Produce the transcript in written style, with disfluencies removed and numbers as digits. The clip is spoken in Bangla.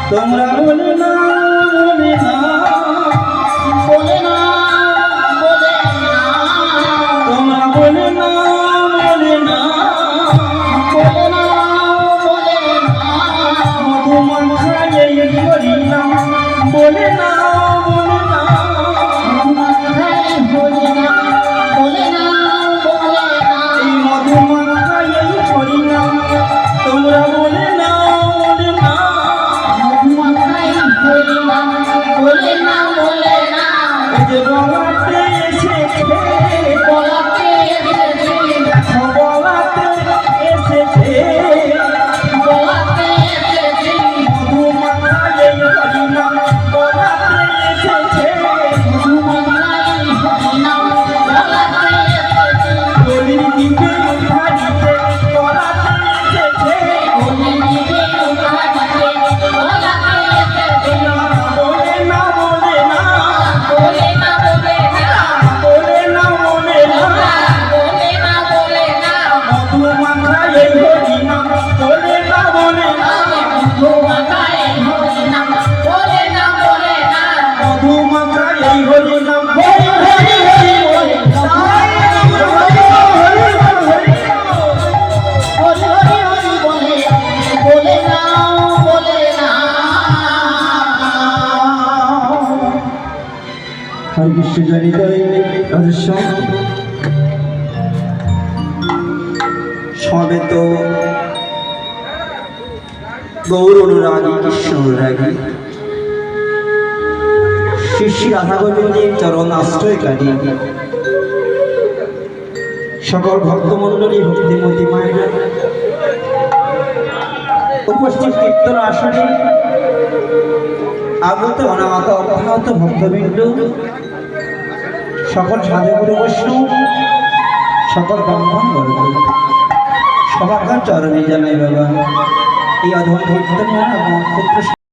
তোমরা বলে না বলে না বলে না বলে না তোমরা বলে না বলে না বলে না বলে না মধুমন খাইয়ে করি না বলে না বলে না মাথায় বলে না বলে না বলে না এই মধুমন খাইয়ে করি না তোমরা বলে না বলে না মাথায় বিশ্বজনিতই রহস্য সবেত গৌর অনুরাগী কৃষ্ণ অনুরাগী শ্রী শ্রী রাধা গোবিন্দের চরণ আশ্রয়কারী সকল ভক্তমণ্ডলী ভক্তিমতী মায়ের উপস্থিত কীর্তন আসনে আগত অনাগত অব্যাহত ভক্তবৃন্দ সকল সাধুগুরু বৈষ্ণব সকল ব্রাহ্মণ বর্গ সবার চরণে জানাই বাবা এই অধম কীর্তন